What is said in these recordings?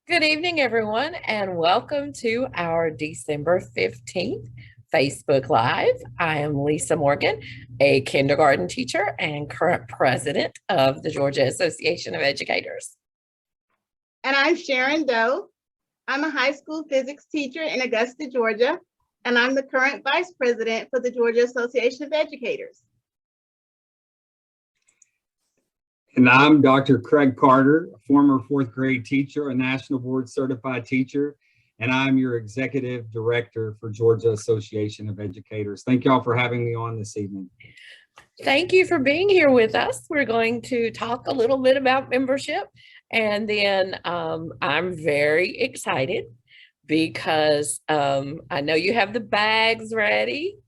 Good evening, everyone, and welcome to our December 15th Facebook Live. I am Lisa Morgan, a kindergarten teacher and current president of the Georgia Association of Educators. And I'm Sharon Doe. I'm a high school physics teacher in Augusta, Georgia, and I'm the current vice president for the Georgia Association of Educators. And I'm Dr. Craig Carter, a former fourth grade teacher, a national board certified teacher, and I'm your executive director for Georgia Association of Educators. Thank y'all for having me on this evening. Thank you for being here with us. We're going to talk a little bit about membership, and then I'm very excited because I know you have the bags ready.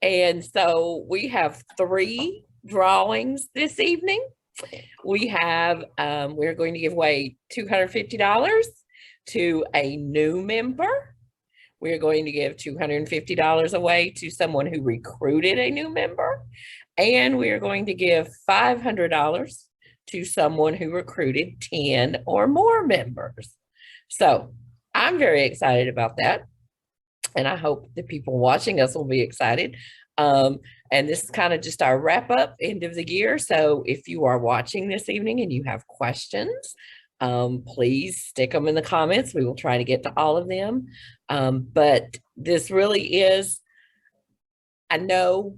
And so we have 3 drawings this evening. We have, we're going to give away $250 to a new member. We're going to give $250 away to someone who recruited a new member. And we're going to give $500 to someone who recruited 10 or more members. So I'm very excited about that. And I hope the people watching us will be excited. And this is kind of just our wrap up end of the year. So if you are watching this evening and you have questions, please stick them in the comments. We will try to get to all of them. But this really is, I know,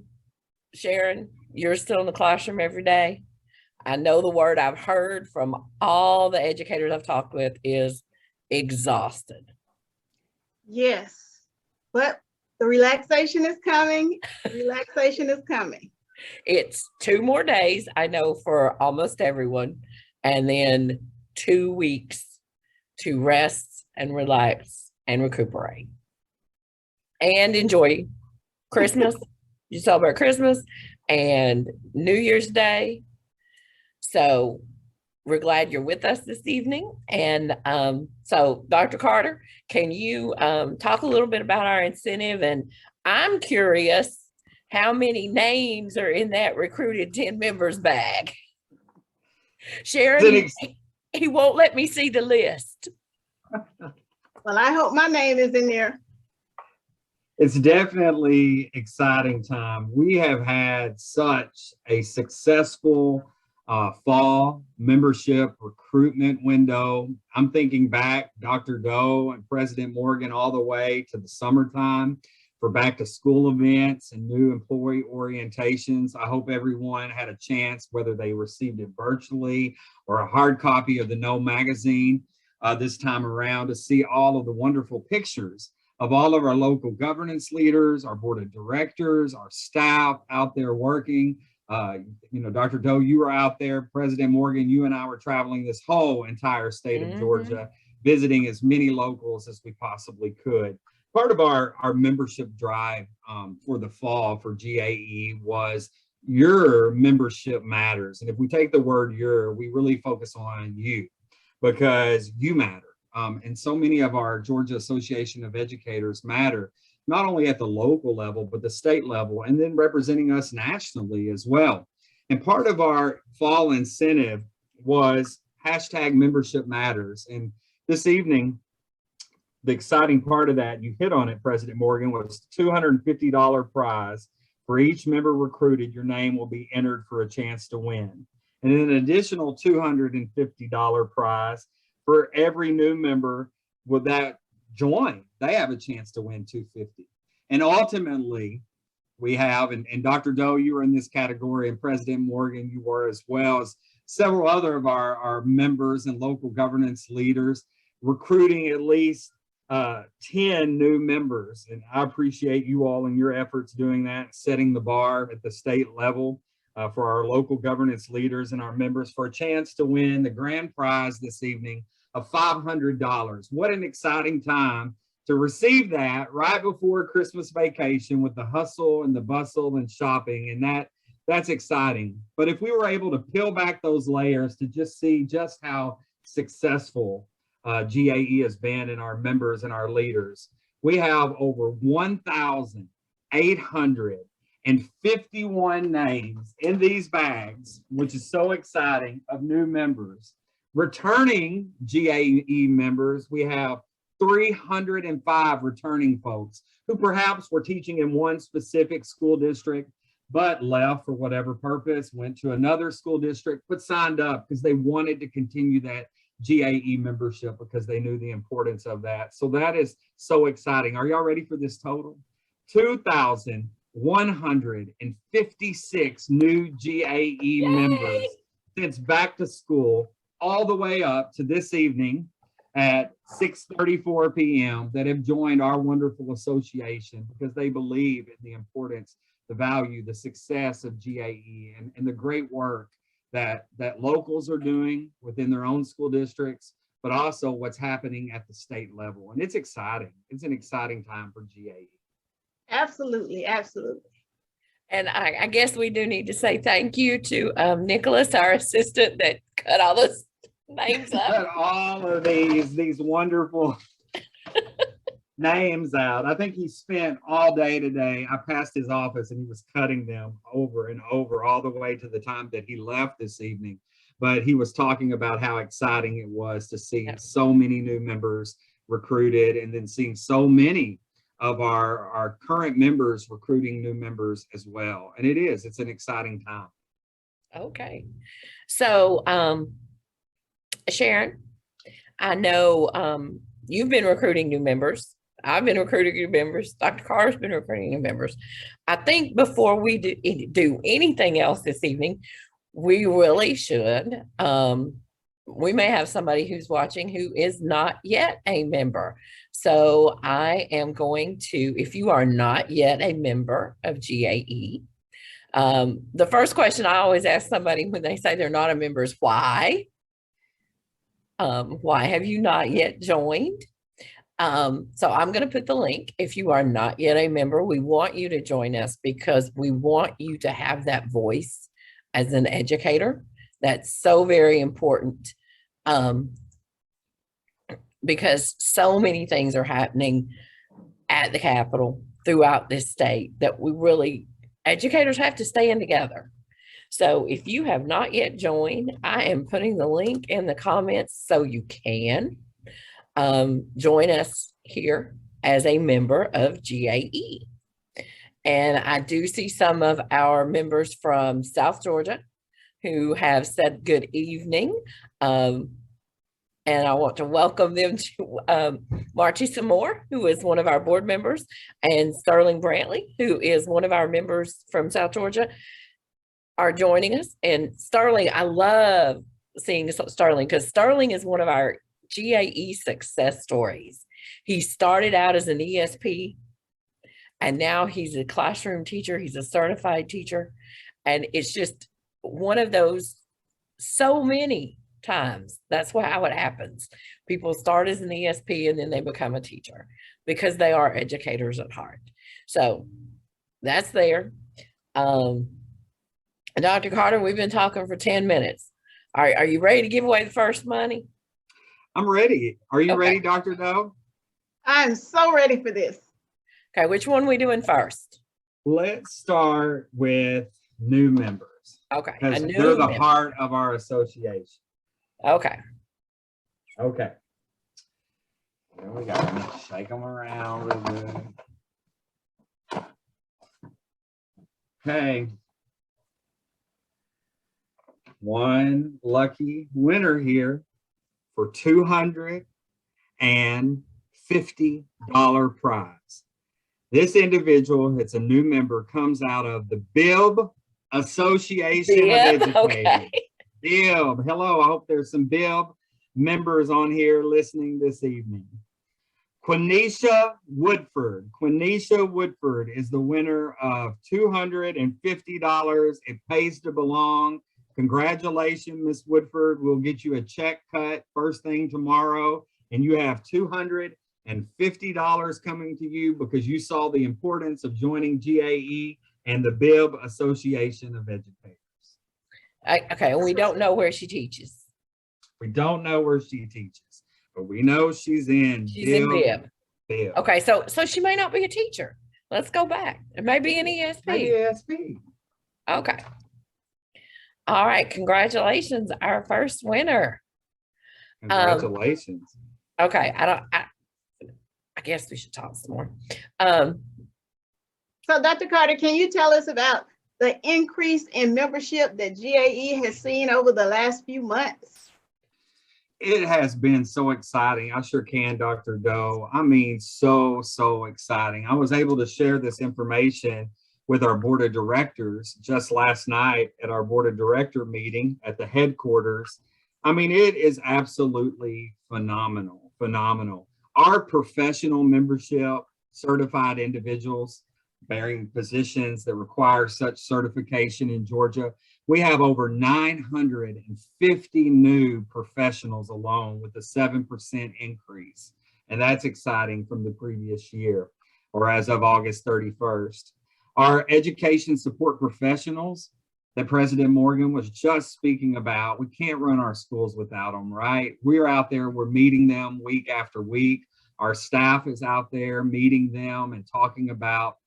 Sharon, you're still in the classroom every day. I know the word I've heard from all the educators I've talked with is exhausted. Yes, but the relaxation is coming. Relaxation is coming. It's 2 more days, I know, for almost everyone, and then 2 weeks to rest and relax and recuperate and enjoy Christmas. You celebrate Christmas and New Year's Day. So we're glad you're with us this evening. And so Dr. Carter, can you talk a little bit about our incentive? And I'm curious how many names are in that recruited 10 members bag. Sharon, he won't let me see the list. Well, I hope my name is in there. It's definitely exciting time. We have had such a successful fall membership recruitment window. I'm thinking back, Dr. Doe and President Morgan, all the way to the summertime for back to school events and new employee orientations. I hope everyone had a chance, whether they received it virtually or a hard copy of the No magazine this time around, to see all of the wonderful pictures of all of our local governance leaders, our board of directors, our staff out there working. You know, Dr. Doe, you were out there. President Morgan, you and I were traveling this whole entire state of Georgia, visiting as many locals as we possibly could. Part of our membership drive for the fall for GAE was your membership matters. And if we take the word your, we really focus on you because you matter. And so many of our Georgia Association of Educators matter, not only at the local level, but the state level, and then representing us nationally as well. And part of our fall incentive was hashtag membership matters. And this evening, the exciting part of that, you hit on it, President Morgan, was $250 prize for each member recruited. Your name will be entered for a chance to win. And an additional $250 prize for every new member with that join. They have a chance to win $250. And ultimately, we have, and Dr. Doe, you were in this category, and President Morgan, you were, as well as several other of our members and local governance leaders, recruiting at least 10 new members. And I appreciate you all and your efforts doing that, setting the bar at the state level for our local governance leaders and our members for a chance to win the grand prize this evening of $500. What an exciting time to receive that right before Christmas vacation with the hustle and the bustle and shopping, and that's exciting. But if we were able to peel back those layers to just see just how successful GAE has been in our members and our leaders, we have over 1,851 names in these bags, which is so exciting, of new members. Returning GAE members, we have 305 returning folks who perhaps were teaching in one specific school district, but left for whatever purpose, went to another school district, but signed up because they wanted to continue that GAE membership because they knew the importance of that. So that is so exciting. Are y'all ready for this total? 2,156 new GAE members since back to school, all the way up to this evening at 6:34 p.m. that have joined our wonderful association because they believe in the importance, the value, the success of GAE and the great work that locals are doing within their own school districts, but also what's happening at the state level. And it's exciting. It's an exciting time for GAE. Absolutely, absolutely. And I guess we do need to say thank you to Nicholas, our assistant, that cut all those names up. Cut all of these wonderful names out. I think he spent all day today. I passed his office and he was cutting them over and over all the way to the time that he left this evening. But he was talking about how exciting it was to see so many new members recruited, and then seeing so many of our current members recruiting new members as well. And it's an exciting time. Okay. So Sharon, I know you've been recruiting new members. I've been recruiting new members. Dr. Carter's been recruiting new members. I think before we do anything else this evening, we really should. We may have somebody who's watching who is not yet a member. So I am going to, if you are not yet a member of GAE, the first question I always ask somebody when they say they're not a member is why? Why have you not yet joined? So I'm going to put the link. If you are not yet a member, we want you to join us because we want you to have that voice as an educator. That's so very important, because so many things are happening at the Capitol throughout this state that educators have to stay in together. So if you have not yet joined, I am putting the link in the comments so you can join us here as a member of GAE. And I do see some of our members from South Georgia who have said good evening. And I want to welcome them to Marchie Samore, who is one of our board members, and Sterling Brantley, who is one of our members from South Georgia, are joining us. And Sterling, I love seeing Sterling because Sterling is one of our GAE success stories. He started out as an ESP, and now he's a classroom teacher. He's a certified teacher. And it's just one of those, so many times that's how it happens. People start as an ESP and then they become a teacher because they are educators at heart. So that's there. Dr. Carter, we've been talking for 10 minutes. Are you ready to give away the first money? I'm ready. Are you ready, Dr. Doe? I'm so ready for this. Okay, which one are we doing first? Let's start with new members. Okay. Because they're the heart of our association. Okay. Okay. Here we go. Shake them around a little bit. Okay. One lucky winner here for $250 prize. This individual, it's a new member, comes out of the BIB Association of Educators. Okay. BIB. Hello, I hope there's some BIB members on here listening this evening. Quenisha Woodford. Quenisha Woodford is the winner of $250. It pays to belong. Congratulations, Miss Woodford. We'll get you a check cut first thing tomorrow, and you have $250 coming to you because you saw the importance of joining GAE and the BIB Association of Educators. Okay, and we don't know where she teaches. We don't know where she teaches, but we know she's in BIB. BIB. Okay, so she may not be a teacher. Let's go back. It may be an ESP. Maybe ESP. Okay. All right, congratulations, our first winner. Congratulations. Okay, I guess we should talk some more. Um, So Dr. Carter, can you tell us about the increase in membership that GAE has seen over the last few months? It has been so exciting. I sure can, Dr. Doe. I mean, so exciting. I was able to share this information with our board of directors just last night at our board of director meeting at the headquarters. I mean, it is absolutely phenomenal, phenomenal. Our professional membership, certified individuals bearing positions that require such certification in Georgia, we have over 950 new professionals alone with a 7% increase. And that's exciting from the previous year, or as of August 31st. Our education support professionals that President Morgan was just speaking about, we can't run our schools without them, right? We're out there, we're meeting them week after week. Our staff is out there meeting them and talking about,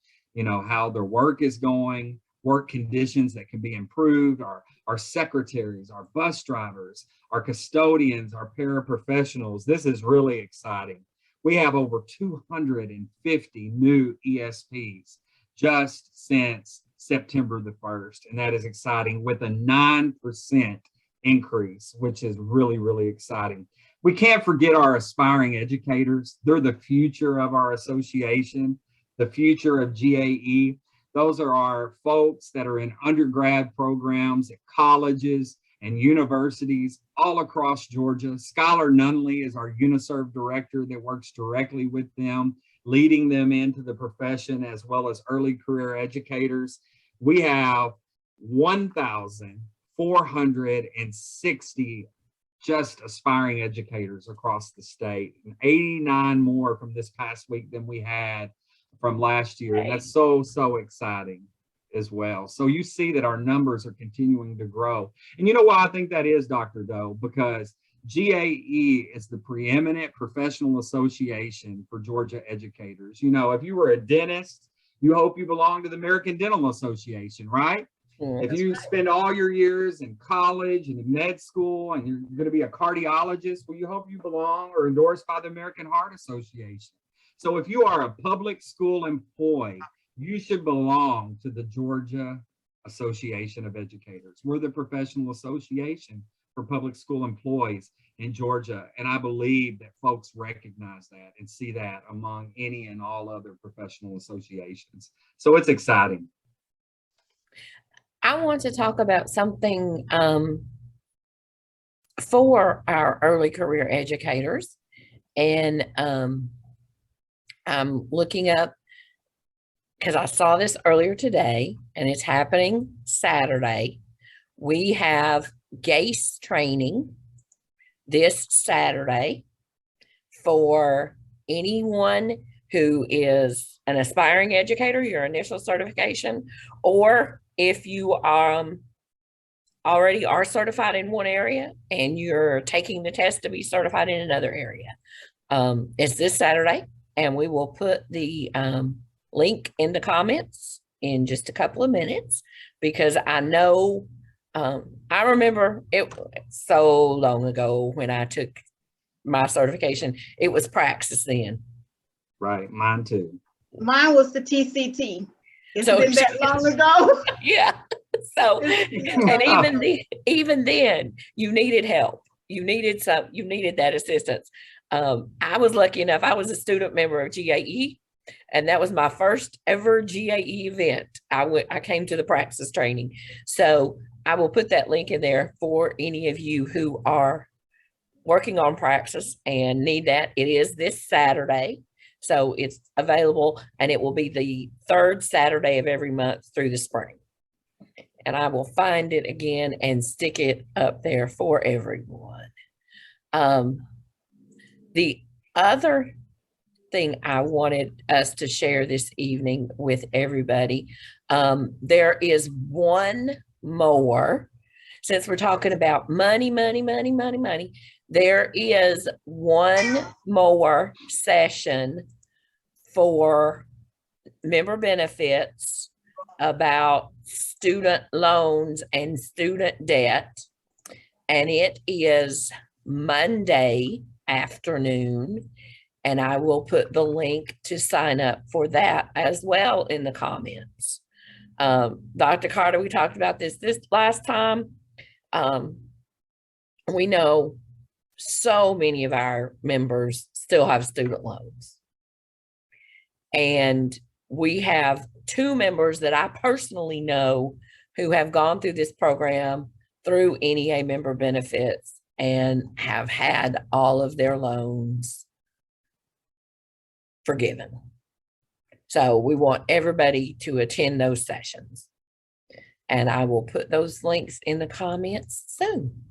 how their work is going, work conditions that can be improved, our secretaries, our bus drivers, our custodians, our paraprofessionals. This is really exciting. We have over 250 new ESPs just since September the 1st, and that is exciting, with a 9% increase, which is really exciting. We can't forget our aspiring educators. They're the future of our association, the future of GAE. Those are our folks that are in undergrad programs at colleges and universities all across Georgia. Skylar Nunley is our UniServe director that works directly with them, leading them into the profession, as well as early career educators. We have 1,460 just aspiring educators across the state, and 89 more from this past week than we had from last year. And that's so exciting as well. So you see that our numbers are continuing to grow. And you know why I think that is, Dr. Doe? Because GAE is the preeminent professional association for Georgia educators. If you were a dentist, you hope you belong to the American Dental Association, right? If you spend all your years in college and in med school and you're going to be a cardiologist, well, you hope you belong or endorsed by the American Heart Association. So if you are a public school employee, you should belong to the Georgia Association of Educators. We're the professional association for public school employees in Georgia. And I believe that folks recognize that and see that among any and all other professional associations. So it's exciting. I want to talk about something for our early career educators. And I'm looking up, because I saw this earlier today, and it's happening Saturday. We have GACE training this Saturday for anyone who is an aspiring educator, your initial certification, or if you already are certified in one area and you're taking the test to be certified in another area. It's this Saturday, and we will put the link in the comments in just a couple of minutes, because I know, I remember it so long ago when I took my certification, it was praxis then. Right, mine too. Mine was the TCT. It's So been that long ago. Yeah. So, and even then, you needed help. You needed that assistance. I was lucky enough, I was a student member of GAE, and that was my first ever GAE event. I came to the praxis training. So I will put that link in there for any of you who are working on praxis and need that. It is this Saturday. So it's available, and it will be the third Saturday of every month through the spring. And I will find it again and stick it up there for everyone. The other thing I wanted us to share this evening with everybody, there is one more, since we're talking about money, there is one more session for member benefits about student loans and student debt. And it is Monday afternoon, and I will put the link to sign up for that as well in the comments. Dr. Carter, we talked about this last time. We know so many of our members still have student loans. And we have 2 members that I personally know who have gone through this program through NEA member benefits and have had all of their loans forgiven. So we want everybody to attend those sessions. And I will put those links in the comments soon.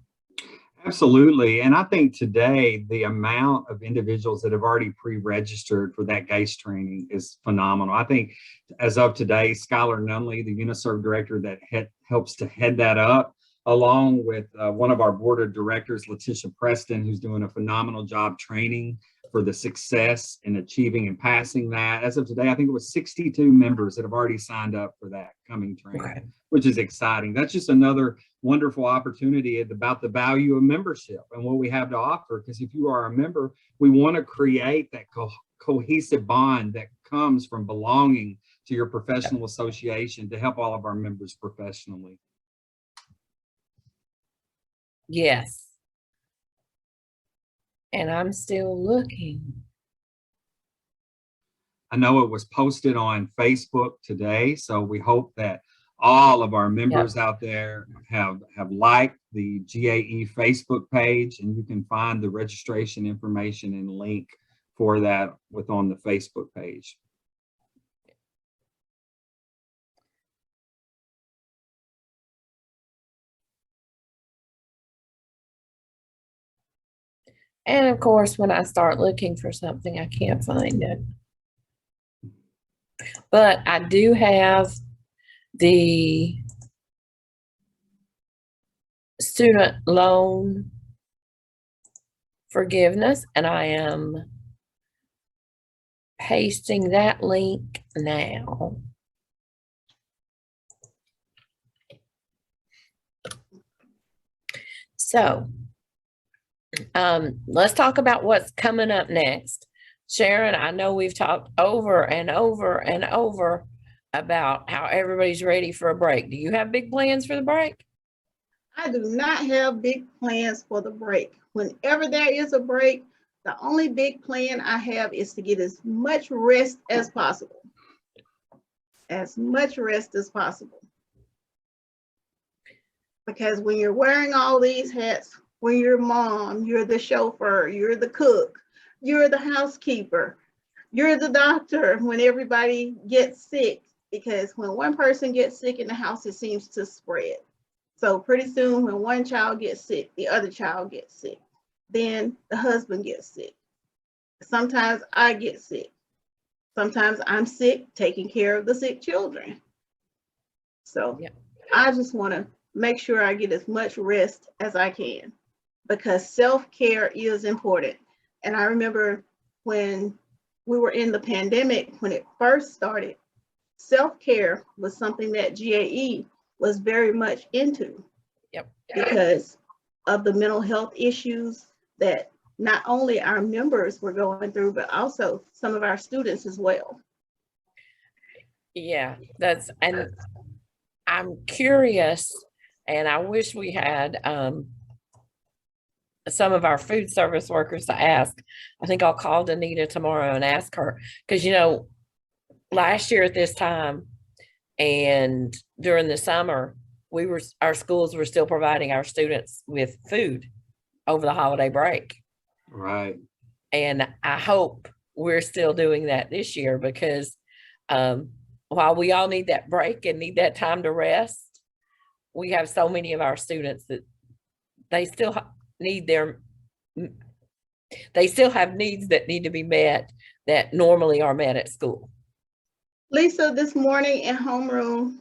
Absolutely. And I think today the amount of individuals that have already pre-registered for that GAE training is phenomenal. I think as of today, Skylar Nunley, the UniServe director that helps to head that up, along with one of our board of directors, Letitia Preston, who's doing a phenomenal job training for the success in achieving and passing that. As of today, I think it was 62 members that have already signed up for that coming training, which is exciting. That's just another wonderful opportunity about the value of membership and what we have to offer. Because if you are a member, we want to create that cohesive bond that comes from belonging to your professional association to help all of our members professionally. Yes. And I'm still looking. I know it was posted on Facebook today, so we hope that all of our members out there have liked the GAE Facebook page, and you can find the registration information and link for that on the Facebook page. And of course, when I start looking for something, I can't find it. But I do have the student loan forgiveness, and I am pasting that link now. So let's talk about what's coming up next. Sharon, I know we've talked over and over and over about how everybody's ready for a break. Do you have big plans for the break? I do not have big plans for the break. Whenever there is a break, the only big plan I have is to get as much rest as possible. As much rest as possible. Because when you're wearing all these hats, when you're mom, you're the chauffeur, you're the cook, you're the housekeeper, you're the doctor when everybody gets sick, because when one person gets sick in the house, it seems to spread. So pretty soon when one child gets sick, the other child gets sick. Then the husband gets sick. Sometimes I get sick. Sometimes I'm sick taking care of the sick children. So I just want to make sure I get as much rest as I can, because self-care is important. And I remember when we were in the pandemic, when it first started, self-care was something that GAE was very much into. Because of the mental health issues that not only our members were going through, but also some of our students as well. Yeah, and I'm curious, and I wish we had some of our food service workers to ask. I think I'll call Danita tomorrow and ask her, because last year at this time and during the summer, our schools were still providing our students with food over the holiday break. Right. And I hope we're still doing that this year, because while we all need that break and need that time to rest, we have so many of our students that they still have needs that need to be met that normally are met at school. Lisa, this morning in homeroom,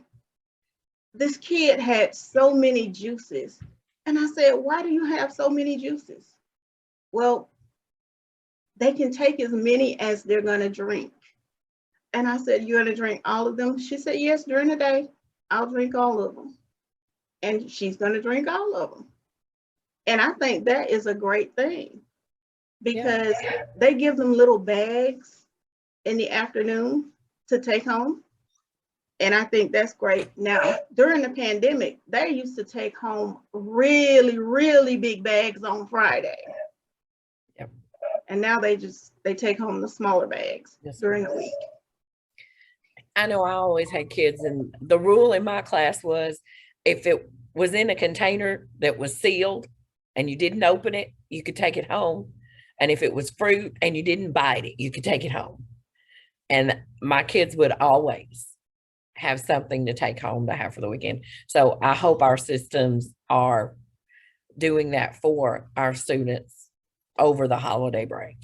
this kid had so many juices. And I said, why do you have so many juices? Well, they can take as many as they're going to drink. And I said, you're going to drink all of them? She said, yes, during the day, I'll drink all of them. And she's going to drink all of them. And I think that is a great thing because they give them little bags in the afternoon to take home. And I think that's great. Now, during the pandemic, they used to take home really, really big bags on Friday. Yep. And now they take home the smaller bags during the week. I know I always had kids, and the rule in my class was if it was in a container that was sealed and you didn't open it, you could take it home. And if it was fruit and you didn't bite it, you could take it home. And my kids would always have something to take home to have for the weekend. So I hope our systems are doing that for our students over the holiday break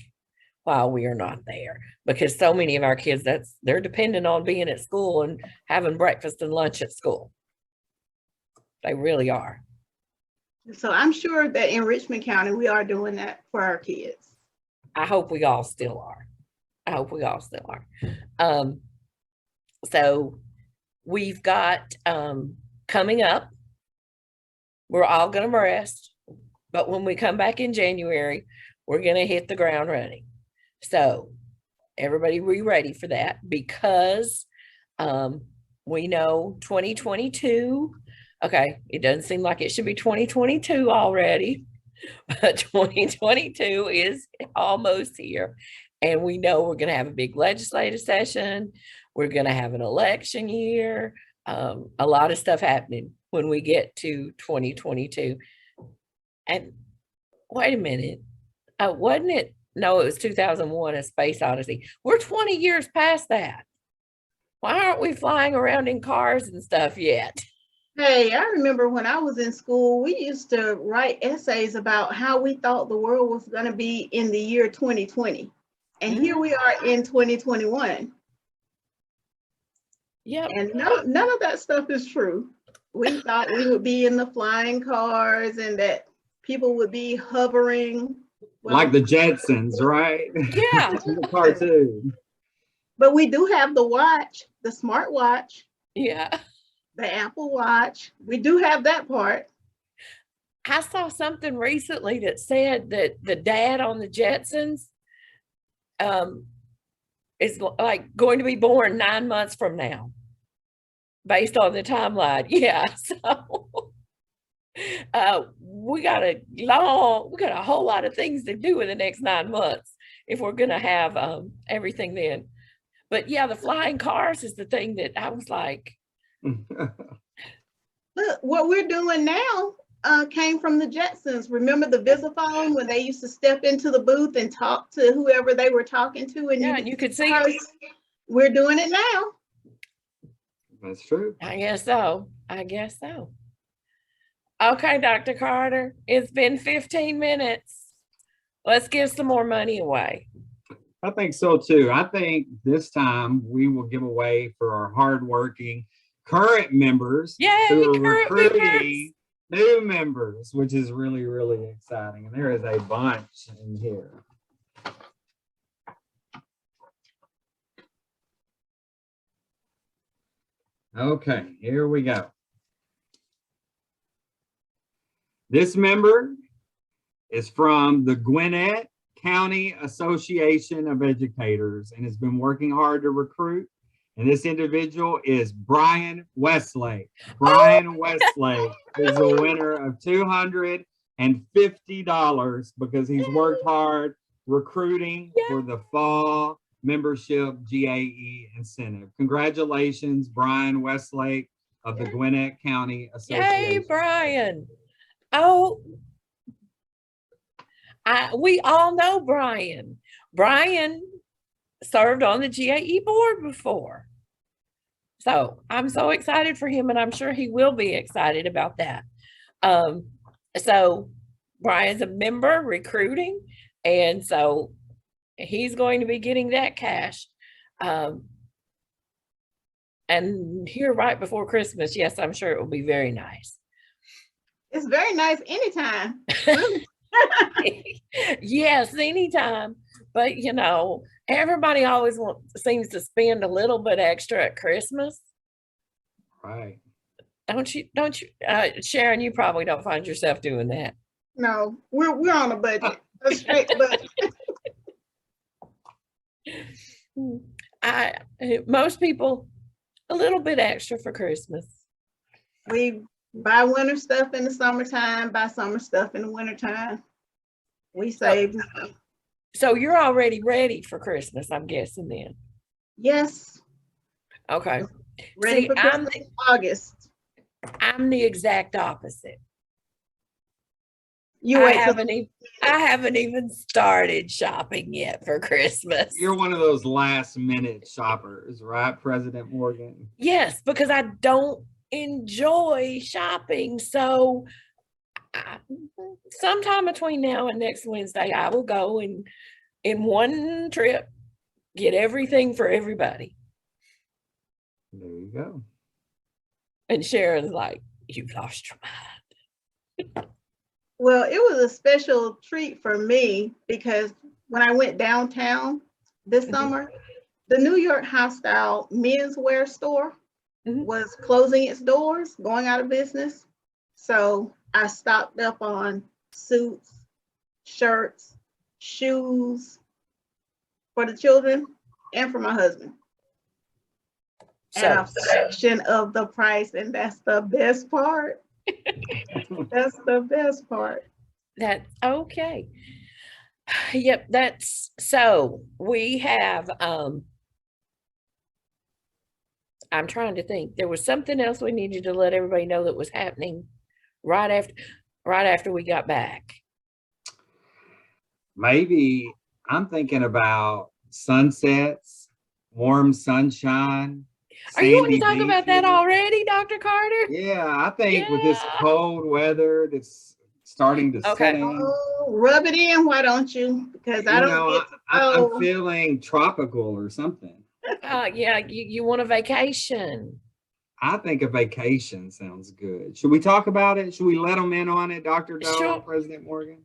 while we are not there, because so many of our kids, they're dependent on being at school and having breakfast and lunch at school. They really are. So I'm sure that in Richmond County, we are doing that for our kids. I hope we all still are. So we've got coming up, we're all going to rest, but when we come back in January, we're going to hit the ground running. So everybody be ready for that, because we know 2022, okay, it doesn't seem like it should be 2022 already, but 2022 is almost here. And we know we're going to have a big legislative session. We're going to have an election year, a lot of stuff happening when we get to 2022. And wait a minute, wasn't it? No, it was 2001, A Space Odyssey. We're 20 years past that. Why aren't we flying around in cars and stuff yet? Hey, I remember when I was in school, we used to write essays about how we thought the world was going to be in the year 2020. And here we are in 2021. Yeah. And none of that stuff is true. We thought we would be in the flying cars and that people would be hovering. Well, like the Jetsons, right? Yeah. The cartoon. But we do have the watch, the smart watch. Yeah. The Apple Watch. We do have that part. I saw something recently that said that the dad on the Jetsons is like going to be born 9 months from now, based on the timeline. Yeah. So we got a whole lot of things to do in the next 9 months if we're going to have everything then. But yeah, the flying cars is the thing that I was like, look, what we're doing now came from the Jetsons. Remember the Visiphone, when they used to step into the booth and talk to whoever they were talking to, and you could see. We're doing it now. That's true. I guess so. Okay, Dr. Carter, it's been 15 minutes. Let's give some more money away. I think so too. I think this time we will give away for our hardworking current members who are recruiting new members, which is really, really exciting. And there is a bunch in here. Okay, here we go. This member is from the Gwinnett County Association of Educators and has been working hard to recruit. And this individual is Brian Westlake. Brian Westlake is the winner of $250 because he's worked hard recruiting for the fall membership GAE incentive. Congratulations, Brian Westlake of the Gwinnett County Association. Yay, Brian. Oh, we all know Brian. Brian served on the GAE board before. So I'm so excited for him, and I'm sure he will be excited about that. So Brian's a member recruiting, and so he's going to be getting that cash. And here right before Christmas, yes, I'm sure it will be very nice. It's very nice anytime. Yes, anytime. But you know, everybody always seems to spend a little bit extra at Christmas. Right. Don't you, Sharon, you probably don't find yourself doing that. No, we're on a budget, a strict budget. I most people a little bit extra for Christmas. We buy winter stuff in the summertime, buy summer stuff in the wintertime. We save money. So you're already ready for Christmas, I'm guessing then. Yes, Okay. ready See, for Christmas in August. I'm the exact opposite. You I wait till haven't even started shopping yet for Christmas. You're one of those last minute shoppers, right, President Morgan? Yes, because I don't enjoy shopping. So sometime between now and next Wednesday, I will go and in one trip get everything for everybody. There you go. And Sharon's like, you've lost your mind. Well, it was a special treat for me because when I went downtown this summer, the New York House Style menswear store was closing its doors, going out of business. So I stocked up on suits, shirts, shoes for the children and for my husband. At a fraction of the price, and that's the best part. That's the best part. That's okay. Yep, that's so we have I'm trying to think. There was something else we needed to let everybody know that was happening right after we got back. Maybe I'm thinking about sunsets, warm sunshine. Are you want to sandy talk about that beaches. already, Dr. Carter? Yeah, I think with this Yeah. cold weather that's starting to set Okay. in, Oh, rub it in, why don't you? Because I don't get to I'm go. feeling tropical or something. Yeah, you want a vacation. I think a vacation sounds good. Should we talk about it? Should we let them in on it, Dr. Doe, Sure. President Morgan?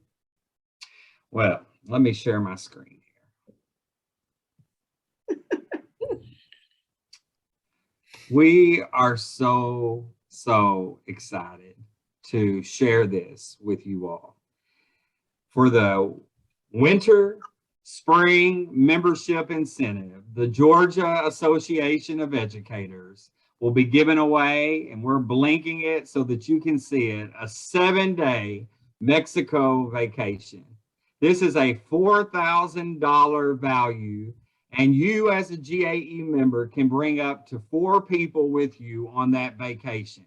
Well, let me share my screen here. We are so excited to share this with you all. For the winter, spring membership incentive, the Georgia Association of Educators will be giving away, and we're blinking it so that you can see it, a 7-day Mexico vacation. This is a $4,000 value, and you as a GAE member can bring up to 4 people with you on that vacation.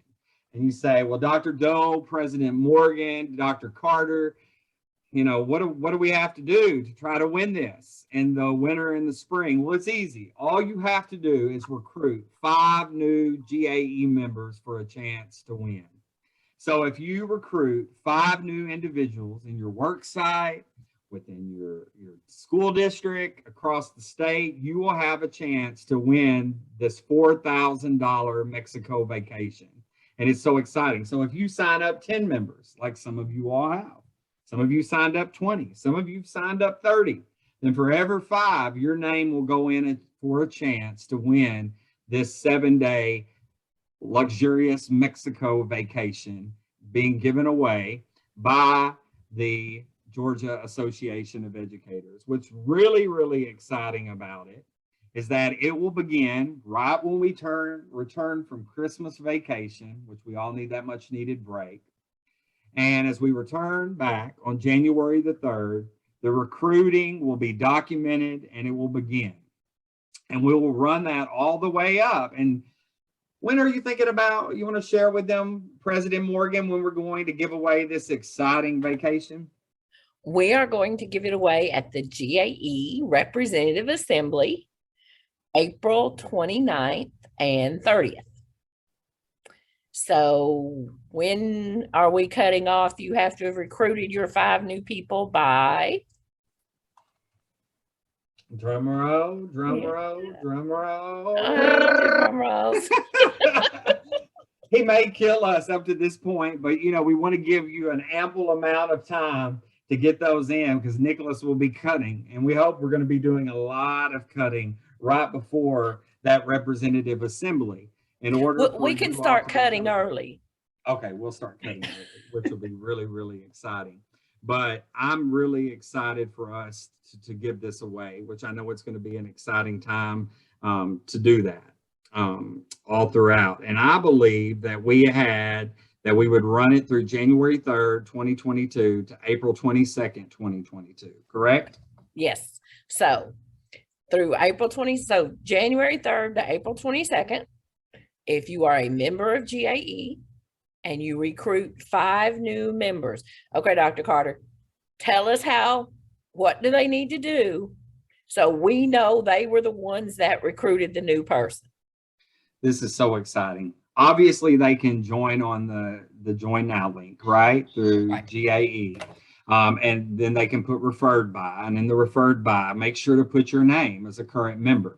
And you say, well, Dr. Doe, President Morgan, Dr. Carter, you know, what do we have to do to try to win this in the winter and the spring? Well, it's easy. All you have to do is recruit 5 new GAE members for a chance to win. So if you recruit 5 new individuals in your work site, within your school district, across the state, you will have a chance to win this $4,000 Mexico vacation. And it's so exciting. So if you sign up 10 members, like some of you all have, some of you signed up 20, some of you signed up 30, then for every 5, your name will go in for a chance to win this 7-day luxurious Mexico vacation being given away by the Georgia Association of Educators. What's really, really exciting about it is that it will begin right when we return from Christmas vacation, which we all need that much needed break. And as we return back on January the 3rd, the recruiting will be documented and it will begin. And we will run that all the way up. And when are you thinking about, you want to share with them, President Morgan, when we're going to give away this exciting vacation? We are going to give it away at the GAE Representative Assembly, April 29th and 30th. So when are we cutting off? You have to have recruited your 5 new people by? Drum roll, drum roll, drum roll. Drum rolls. He may kill us up to this point, but you know, we want to give you an ample amount of time to get those in because Nicholas will be cutting, and we hope we're going to be doing a lot of cutting right before that representative assembly in order We can start cutting early. Okay, we'll start cutting early, which will be really, really exciting. but I'm really excited for us to give this away, which I know it's going to be an exciting time to do that all throughout. And I believe that we would run it through January 3rd, 2022 to April 22nd, 2022, correct? Yes. So through so January 3rd to April 22nd, if you are a member of GAE and you recruit 5 new members. Okay, Dr. Carter, tell us what do they need to do so we know they were the ones that recruited the new person? This is so exciting. Obviously, they can join on the Join Now link, right, through GAE. And then they can put referred by, and in the referred by, make sure to put your name as a current member.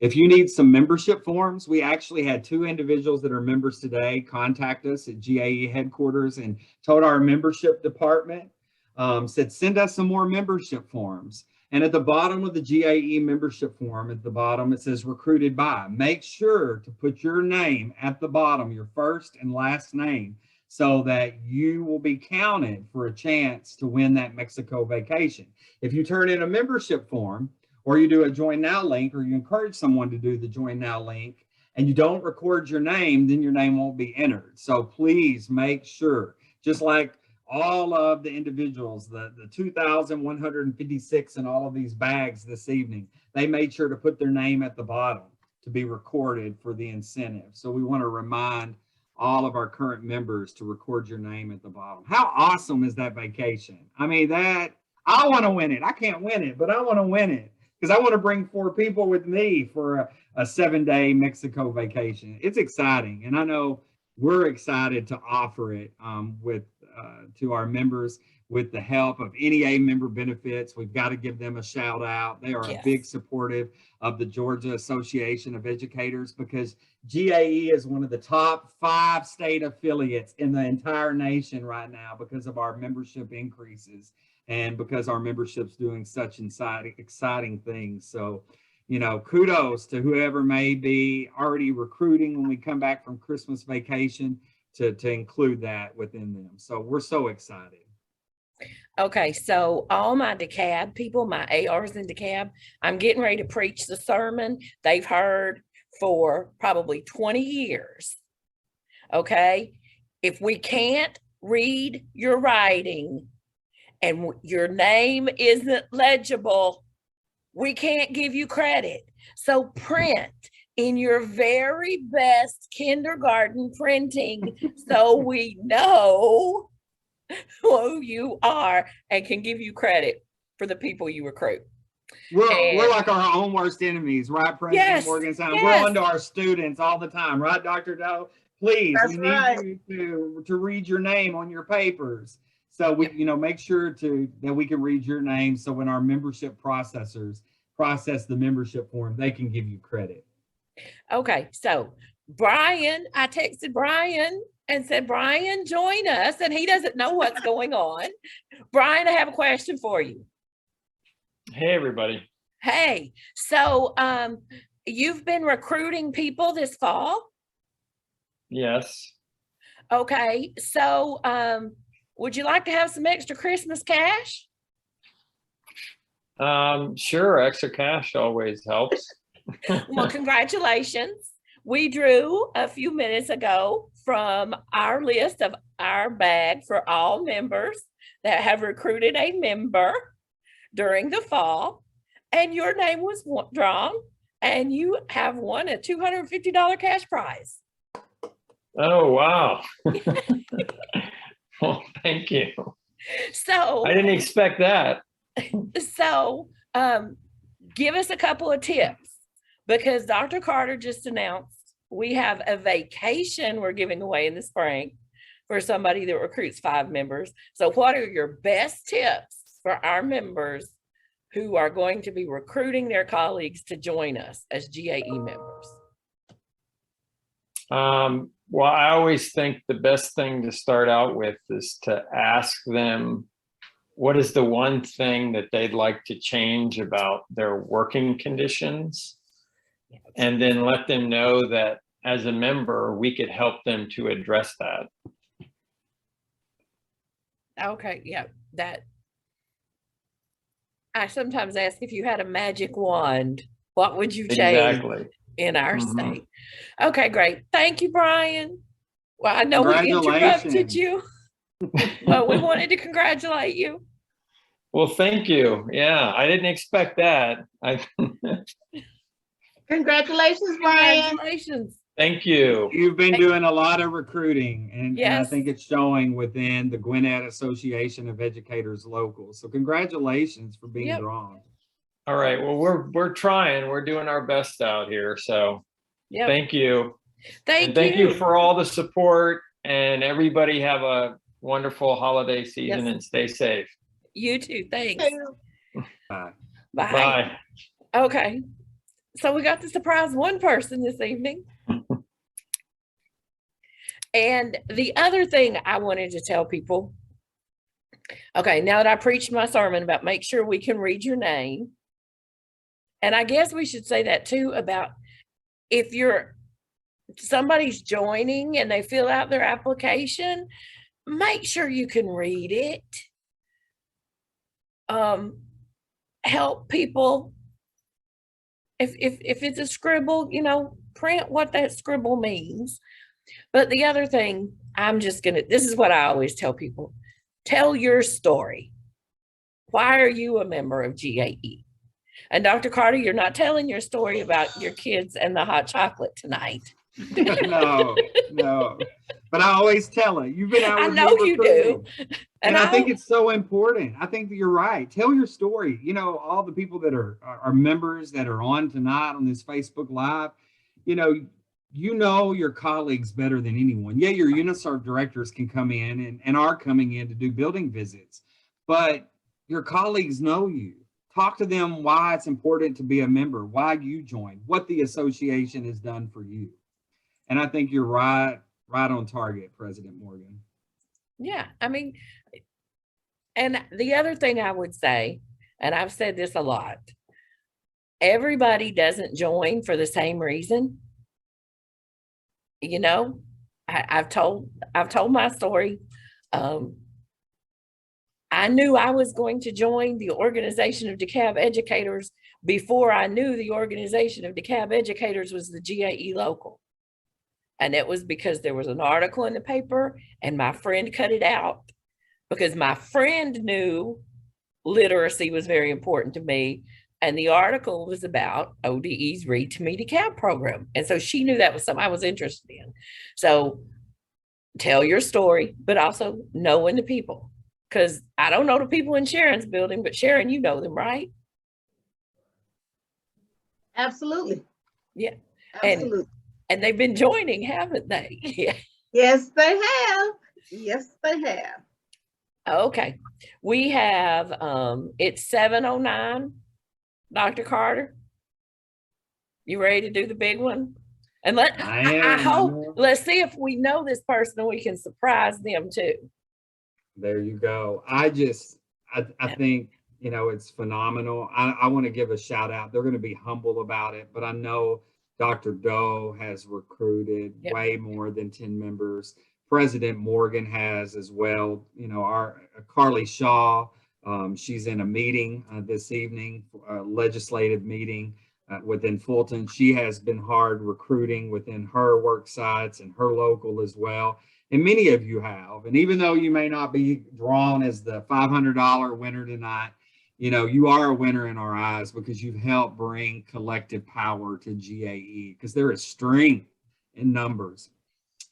If you need some membership forms, we actually had 2 individuals that are members today contact us at GAE headquarters and told our membership department, said, send us some more membership forms. And at the bottom of the GAE membership form, at the bottom, it says recruited by. Make sure to put your name at the bottom, your first and last name, so that you will be counted for a chance to win that Mexico vacation. If you turn in a membership form, or you do a Join Now link, or you encourage someone to do the Join Now link, and you don't record your name, then your name won't be entered. So please make sure, just like all of the individuals, the 2,156 in all of these bags this evening, they made sure to put their name at the bottom to be recorded for the incentive. So we want to remind all of our current members to record your name at the bottom. How awesome is that vacation? I mean, I want to win it. I can't win it, but I want to win it because I want to bring 4 people with me for a 7-day Mexico vacation. It's exciting. And I know we're excited to offer it to our members with the help of NEA member benefits. We've got to give them a shout out. They are a big supportive of the Georgia Association of Educators, because GAE is one of the top 5 state affiliates in the entire nation right now because of our membership increases and because our membership's doing such exciting things. So, you know, kudos to whoever may be already recruiting when we come back from Christmas vacation to include that within them. So we're so excited. Okay, so all my DeKalb people, my ARs in DeKalb, I'm getting ready to preach the sermon they've heard for probably 20 years. Okay, if we can't read your writing and your name isn't legible, we can't give you credit. So print in your very best kindergarten printing so we know who you are and can give you credit for the people you recruit. We're like our own worst enemies, right, President Morgenstein? We're on to our students all the time, right, Dr. Doe? Please, we need you to read your name on your papers. So we, make sure that we can read your name. So when our membership processors process the membership form, they can give you credit. Okay, so Brian, I texted Brian and said, Brian, join us. And he doesn't know what's going on. Brian, I have a question for you. Hey, everybody. Hey, so you've been recruiting people this fall? Yes. Okay, so would you like to have some extra Christmas cash? Sure, extra cash always helps. Well, congratulations. We drew a few minutes ago from our list of our bag for all members that have recruited a member during the fall, and your name was drawn, and you have won a $250 cash prize. Oh, wow. Well, thank you. So I didn't expect that. So give us a couple of tips, because Dr. Carter just announced we have a vacation we're giving away in the spring for somebody that recruits 5 members. So what are your best tips for our members who are going to be recruiting their colleagues to join us as GAE members? Well, I always think the best thing to start out with is to ask them, what is the one thing that they'd like to change about their working conditions? And then let them know that as a member, we could help them to address that. Okay, yeah, that. I sometimes ask if you had a magic wand, what would you change Exactly. in our Mhm. state? Okay, great. Thank you, Brian. Well, I know we interrupted Congratulations. you, but we wanted to congratulate you. Well, thank you. Yeah, I didn't expect that. Congratulations, Brian. Congratulations. Thank you. You've been doing a lot of recruiting, and I Yes. think it's showing within the Gwinnett Association of Educators Local. So congratulations for being Yep. drawn. All right. Well, we're trying. We're doing our best out here. So Yep. thank you. Thank And thank you you. for all the support, and everybody have a wonderful holiday season Yes. and stay safe. You too. Thanks. Bye. Bye. Bye. Okay. So we got to surprise one person this evening. And the other thing I wanted to tell people, okay, now that I preached my sermon about make sure we can read your name. And I guess we should say that too about if somebody's joining and they fill out their application, make sure you can read it. Help people. If it's a scribble, print what that scribble means. But the other thing, this is what I always tell people. Tell your story. Why are you a member of GAE? And Dr. Carter, you're not telling your story about your kids and the hot chocolate tonight. No. But I always tell it. You've been out I with know me you recruiting. do. And I think it's so important. I think that you're right. Tell your story. All the people that are members that are on tonight on this Facebook Live, you know your colleagues better than anyone. Yeah, your UNISERV directors can come in and are coming in to do building visits, but your colleagues know you. Talk to them why it's important to be a member, why you joined, what the association has done for you. And I think you're right on target, President Morgan. Yeah, I mean, and the other thing I would say, and I've said this a lot, everybody doesn't join for the same reason. I've told my story. I knew I was going to join the Organization of DeKalb Educators before I knew the Organization of DeKalb Educators was the GAE local. And it was because there was an article in the paper and my friend cut it out because my friend knew literacy was very important to me. And the article was about ODE's Read to Me DeKalb program. And so she knew that was something I was interested in. So tell your story, but also knowing the people. Because I don't know the people in Sharon's building, but Sharon, you know them, right? Absolutely. Yeah. Absolutely. And they've been joining, haven't they? Yes, they have. Yes, they have. Okay. We have, it's 7:09. Dr. Carter, you ready to do the big one? And I hope, let's see if we know this person and we can surprise them too. There you go. I think, it's phenomenal. I want to give a shout out. They're going to be humble about it, but I know Dr. Doe has recruited way more than 10 members. President Morgan has as well. Our Carly Shaw, she's in a meeting this evening, a legislative meeting within Fulton. She has been hard recruiting within her work sites and her local as well. And many of you have. And even though you may not be drawn as the $500 winner tonight, you are a winner in our eyes because you've helped bring collective power to GAE because there is strength in numbers.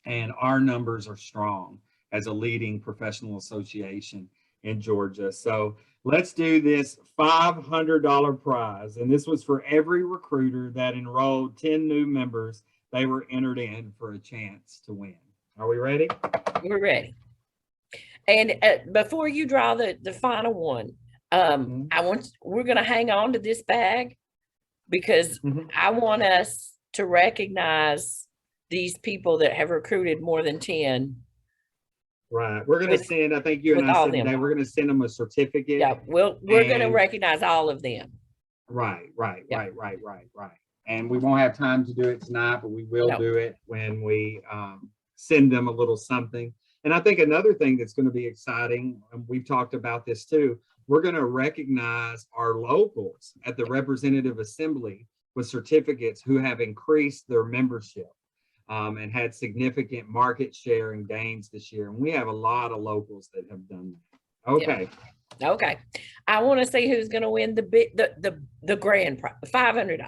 And our numbers are strong as a leading professional association in Georgia. So let's do this $500 prize. And this was for every recruiter that enrolled 10 new members. They were entered in for a chance to win. Are we ready? We're ready. And before you draw the final one, we're going to hang on to this bag because I want us to recognize these people that have recruited more than 10. Right. We're going to send, I think you and I said today, we're going to send them a certificate. Yeah, we're going to recognize all of them. Right. And we won't have time to do it tonight, but we will do it when we send them a little something. And I think another thing that's going to be exciting, and we've talked about this too, we're going to recognize our locals at the representative assembly with certificates who have increased their membership and had significant market share and gains this year. And we have a lot of locals that have done that. Okay. Yeah. Okay. I want to see who's going to win the grand prize, $500.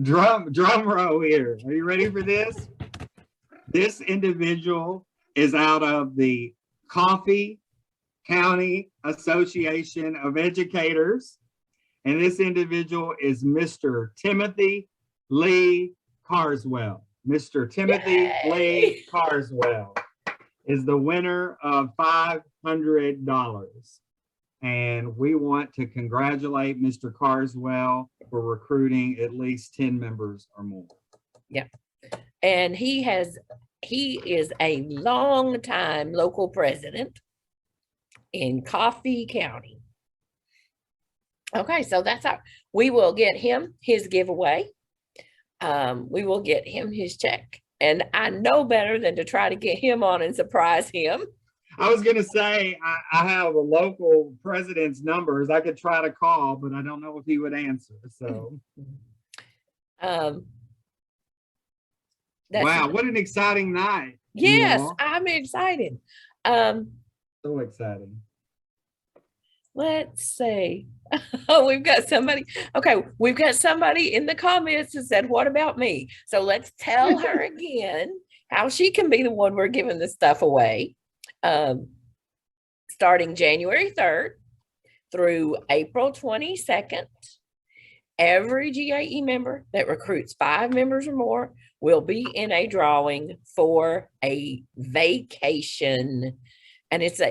Drum roll here. Are you ready for this? This individual is out of the Coffee County Association of Educators. And this individual is Mr. Timothy Lee Carswell. Mr. Timothy Lee Carswell is the winner of $500. And we want to congratulate Mr. Carswell for recruiting at least 10 members or more. Yeah. And he is a long-time local president in Coffee County. Okay, so that's how we will get him his giveaway. We will get him his check. And I know better than to try to get him on and surprise him. I was going to say, I have a local president's numbers. I could try to call, but I don't know if he would answer. So, wow, what an exciting night. Yes, I'm excited. So exciting. Let's see. Oh, we've got somebody. Okay, we've got somebody in the comments that said, what about me? So let's tell her again how she can be the one we're giving this stuff away. Starting January 3rd through April 22nd, every GAE member that recruits 5 members or more will be in a drawing for a vacation. And it's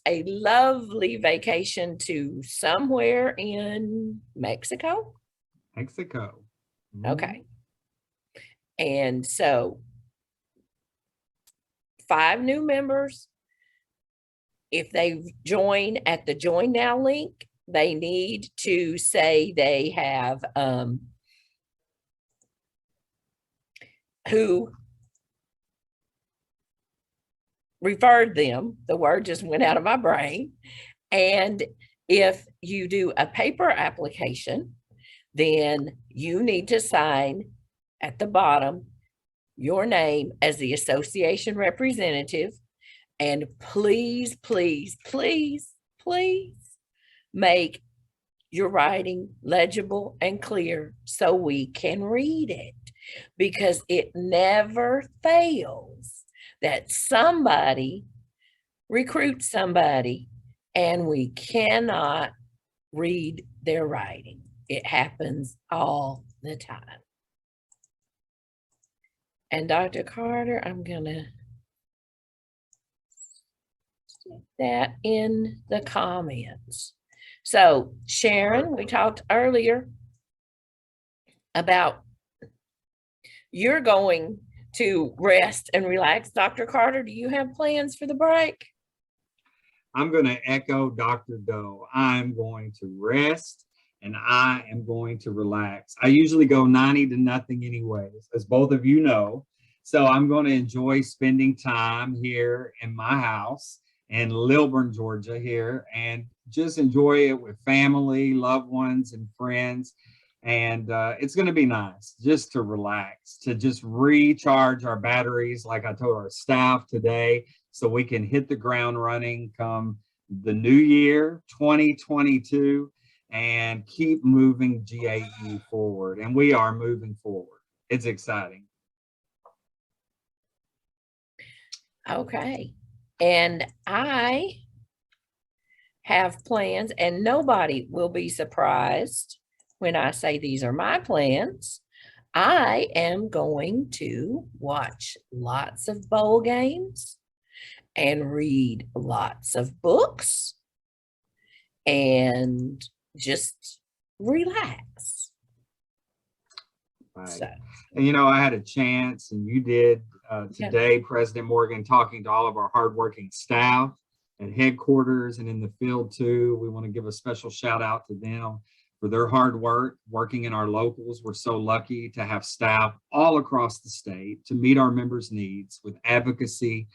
a lovely vacation to somewhere in Mexico. Mexico. Okay. And so 5 new members, if they join at the Join Now link, they need to say they have who referred them. The word just went out of my brain. And if you do a paper application, then you need to sign at the bottom your name as the association representative. And please, please, please, please make your writing legible and clear so we can read it, because it never fails that somebody recruits somebody and we cannot read their writing. It happens all the time. And Dr. Carter, I'm gonna stick that in the comments. So Sharon, we talked earlier about you're going to rest and relax. Dr. Carter, do you have plans for the break? I'm going to echo Dr. Doe. I'm going to rest and I am going to relax. I usually go 90 to nothing anyways, as both of you know. So I'm going to enjoy spending time here in my house in Lilburn, Georgia here, and just enjoy it with family, loved ones, and friends. And it's going to be nice just to relax, to just recharge our batteries, like I told our staff today, so we can hit the ground running come the new year, 2022, and keep moving GAE forward. And we are moving forward. It's exciting. Okay. And I have plans, and nobody will be surprised when I say these are my plans. I am going to watch lots of bowl games and read lots of books and just relax. Right. So, and you know, I had a chance, and you did today, President Morgan, talking to all of our hardworking staff at headquarters and in the field too. We want to give a special shout out to them. for their hard work working in our locals. We're so lucky to have staff all across the state to meet our members' needs with advocacy,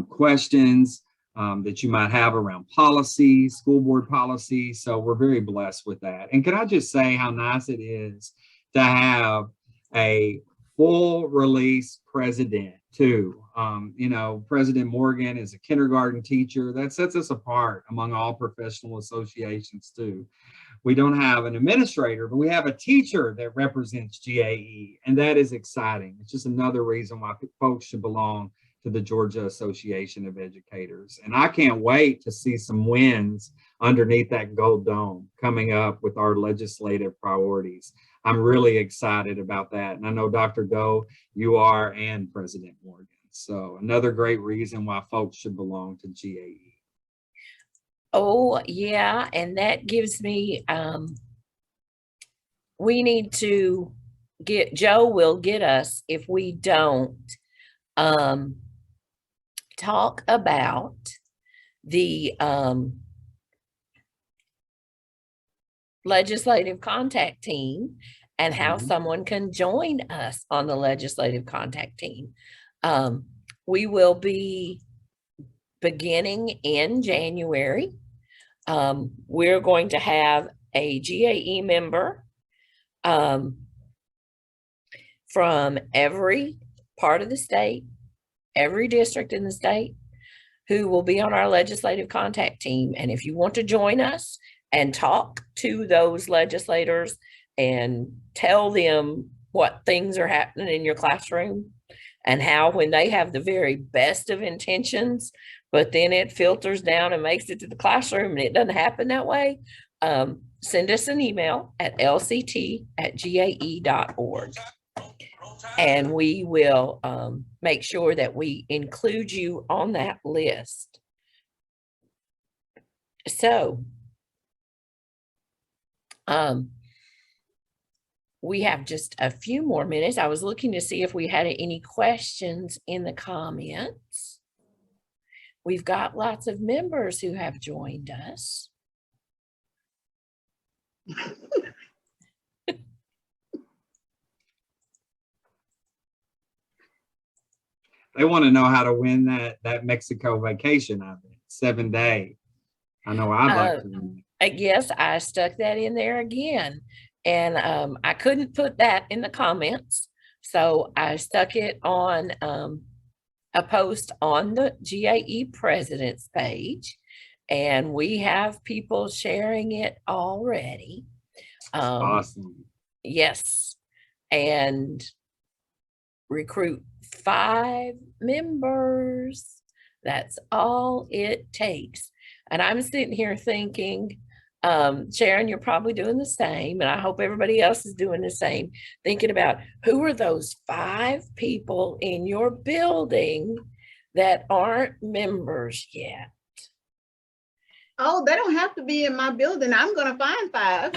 questions that you might have around policy, school board policy. So we're very blessed with that. And can I just say how nice it is to have a full release president too. You know, President Morgan is a kindergarten teacher. That sets us apart among all professional associations too. We don't have an administrator, but we have a teacher that represents GAE, and that is exciting. It's just another reason why folks should belong to the Georgia Association of Educators. And I can't wait to see some wins underneath that gold dome coming up with our legislative priorities. I'm really excited about that. And I know Dr. Doe, you are, and President Morgan. So another great reason why folks should belong to GAE. Oh, yeah. And that gives me, we need to get, Joe will get us if we don't talk about the legislative contact team and how someone can join us on the legislative contact team. We will be beginning in January. We're going to have a GAE member from every part of the state, every district in the state, who will be on our legislative contact team. And if you want to join us and talk to those legislators and tell them what things are happening in your classroom and how when they have the very best of intentions, but then it filters down and makes it to the classroom and it doesn't happen that way, send us an email at lct@gae.org. And we will make sure that we include you on that list. So we have just a few more minutes. I was looking to see if we had any questions in the comments. We've got lots of members who have joined us. They want to know how to win that Mexico vacation of it, 7-day. I know I'd like to win. Yes, I stuck that in there again. And I couldn't put that in the comments. So I stuck it on a post on the GAE President's page. And we have people sharing it already. Awesome. Yes. And recruit 5 members. That's all it takes. And I'm sitting here thinking, Sharon, you're probably doing the same, and I hope everybody else is doing the same, thinking about who are those 5 people in your building that aren't members yet. Oh, they don't have to be in my building. I'm going to find 5.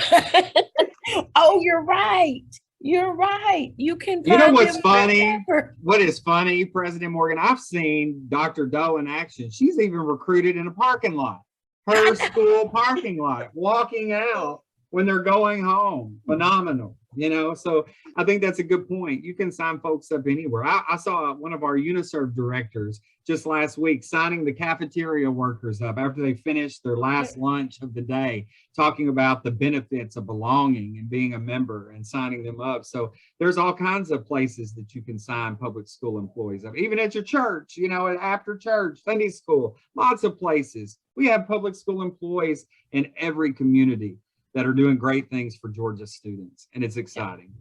Oh, you're right. You're right. You can find, you know what's funny? wherever. What is funny, President Morgan? I've seen Dr. Doe in action. She's even recruited in a parking lot, her school parking lot, walking out when they're going home. Phenomenal, you know? So I think that's a good point. You can sign folks up anywhere. I saw one of our UniServe directors just last week signing the cafeteria workers up after they finished their last lunch of the day, talking about the benefits of belonging and being a member and signing them up. So there's all kinds of places that you can sign public school employees up, even at your church, you know, after church, Sunday school, lots of places. We have public school employees in every community that are doing great things for Georgia students, and it's exciting.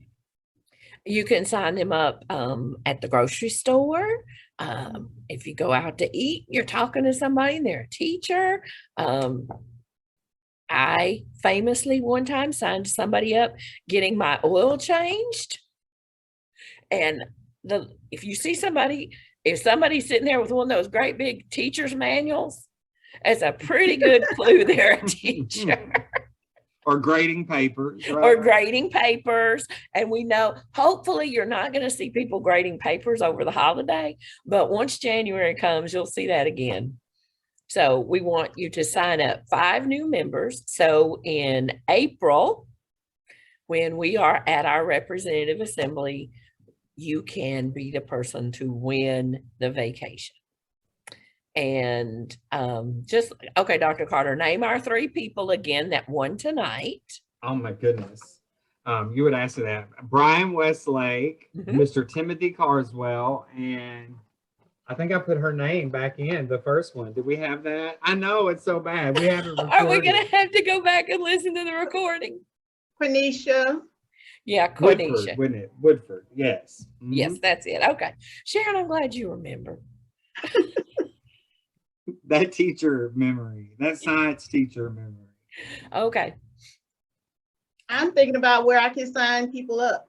You can sign them up at the grocery store. If you go out to eat, you're talking to somebody and they're a teacher. I famously one time signed somebody up getting my oil changed. And if you see somebody, if somebody's sitting there with one of those great big teacher's manuals, it's a pretty good clue they're a teacher. Or grading papers. Right? Or grading papers. And we know, hopefully you're not going to see people grading papers over the holiday, but once January comes, you'll see that again. So we want you to sign up 5 new members. So in April, when we are at our representative assembly, you can be the person to win the vacation. And just, okay, Dr. Carter, name our 3 people again that won tonight. Oh my goodness. You would ask that. Brian Westlake, Mr. Timothy Carswell, and I think I put her name back in the first one. Did we have that? I know it's so bad. We haven't recorded. Are we going to have to go back and listen to the recording? Quenisha. Yeah, Woodford, Quenisha. wouldn't it? Woodford, yes. Yes, that's it. Okay. Sharon, I'm glad you remember. That teacher memory, that science teacher memory. Okay. I'm thinking about where I can sign people up.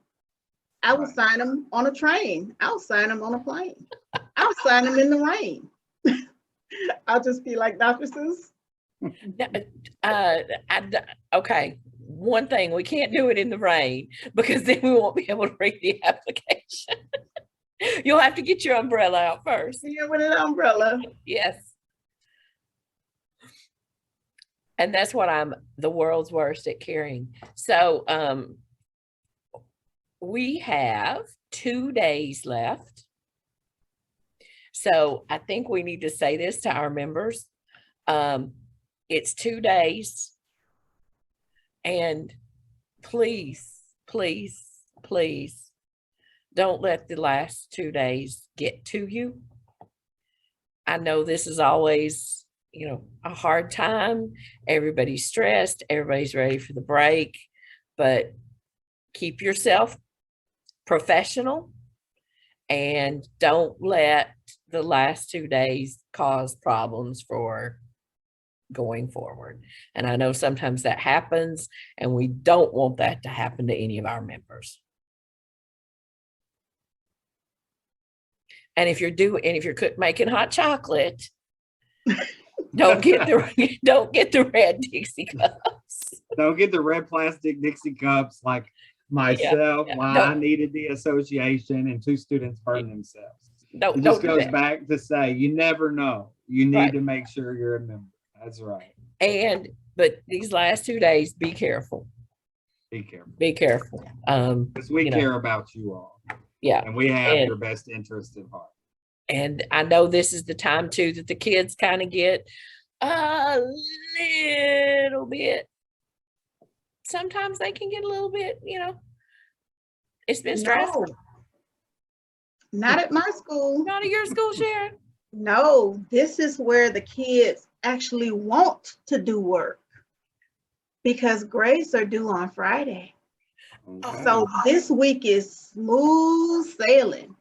I will sign them on a train. I'll sign them on a plane. I'll sign them in the rain. I'll just be like, Dr. Seuss. Okay. One thing, we can't do it in the rain because then we won't be able to read the application. You'll have to get your umbrella out first. Yeah, with an umbrella. Yes. And that's what I'm the world's worst at carrying. So we have 2 days left. So I think we need to say this to our members. It's 2 days. And please, please, please don't let the last 2 days get to you. I know this is always, a hard time. Everybody's stressed. Everybody's ready for the break, but keep yourself professional and don't let the last 2 days cause problems for going forward. And I know sometimes that happens, and we don't want that to happen to any of our members. And if you're making hot chocolate, don't get the red Dixie cups. Don't get the red plastic Dixie cups like myself. Why I needed the association and 2 students burned themselves. It just goes back to say, you never know. You need to make sure you're a member. That's right. But these last 2 days, be careful. Be careful. Be careful. Because we care about you all. Yeah. And we have your best interest at heart. And I know this is the time too that the kids kind of get a little bit. Sometimes they can get a little bit, it's been stressful. No. Not at my school. Not at your school, Sharon. No, this is where the kids actually want to do work because grades are due on Friday. Okay. So this week is smooth sailing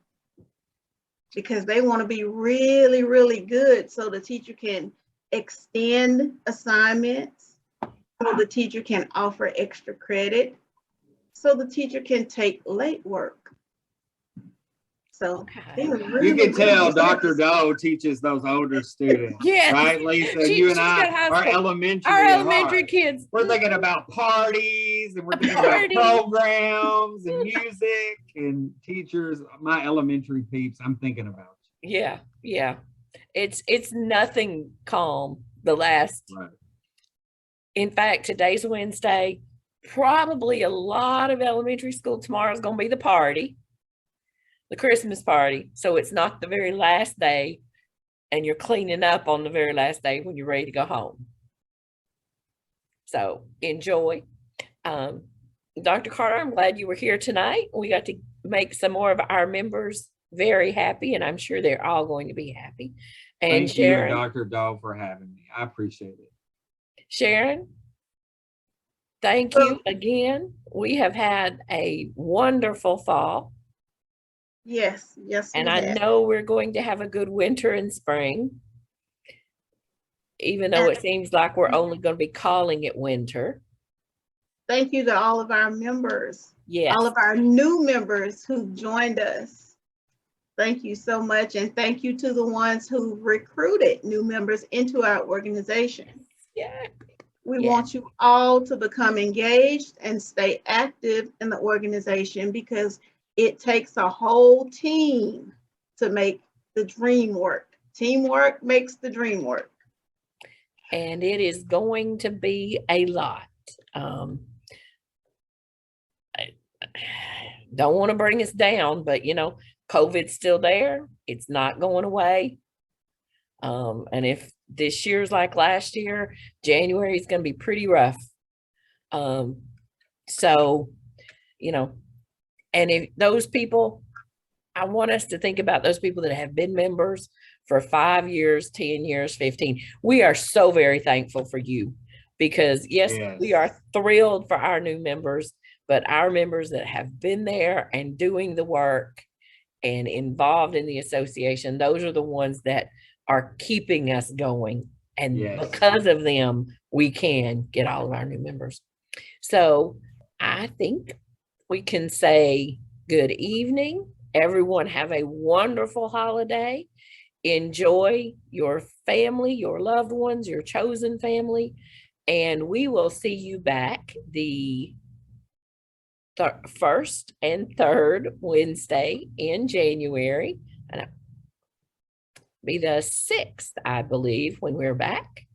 because they want to be really, really good so the teacher can extend assignments, so the teacher can offer extra credit, so the teacher can take late work. So really, you can tell Dr. Doe teaches those older students. Yes. Right, Lisa? You and I are elementary kids. We're thinking about parties and we're thinking about programs and music and teachers. My elementary peeps, I'm thinking about you. Yeah, yeah. It's nothing calm the last. Right. In fact, today's Wednesday. Probably a lot of elementary school tomorrow is going to be the party. The Christmas party. So it's not the very last day and you're cleaning up on the very last day when you're ready to go home. So enjoy. Dr. Carter, I'm glad you were here tonight. We got to make some more of our members very happy, and I'm sure they're all going to be happy. And thank Sharon, you, Dr. Doe, for having me. I appreciate it. Sharon, thank you again. We have had a wonderful fall. Yes. And I know we're going to have a good winter and spring, even though it seems like we're only going to be calling it winter. Thank you to all of our members. Yes. All of our new members who joined us. Thank you so much. And thank you to the ones who recruited new members into our organization. Yeah. We want you all to become engaged and stay active in the organization because it takes a whole team to make the dream work. Teamwork makes the dream work. And it is going to be a lot. don't want to bring us down, but you know, COVID's still there. It's not going away. And if this year's like last year, January is going to be pretty rough. So, you know, and if those people, I want us to think about those people that have been members for 5 years, 10 years, 15. We are so very thankful for you because yes, we Yes. are thrilled for our new members, but our members that have been there and doing the work and involved in the association, those are the ones that are keeping us going. And Yes. because of them, we can get all of our new members. So I think we can say good evening. Everyone have a wonderful holiday. Enjoy your family, your loved ones, your chosen family. And we will see you back the first and third Wednesday in January. And be the 6th, I believe, when we're back.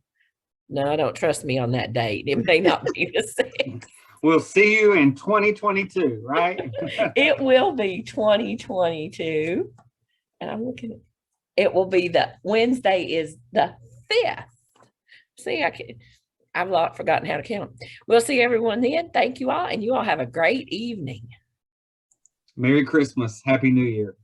No, don't trust me on that date. It may not be the 6th. We'll see you in 2022, right? It will be 2022. And I'm looking at it will be the Wednesday is the 5th. See, I've forgotten how to count. We'll see everyone then. Thank you all, and you all have a great evening. Merry Christmas. Happy New Year.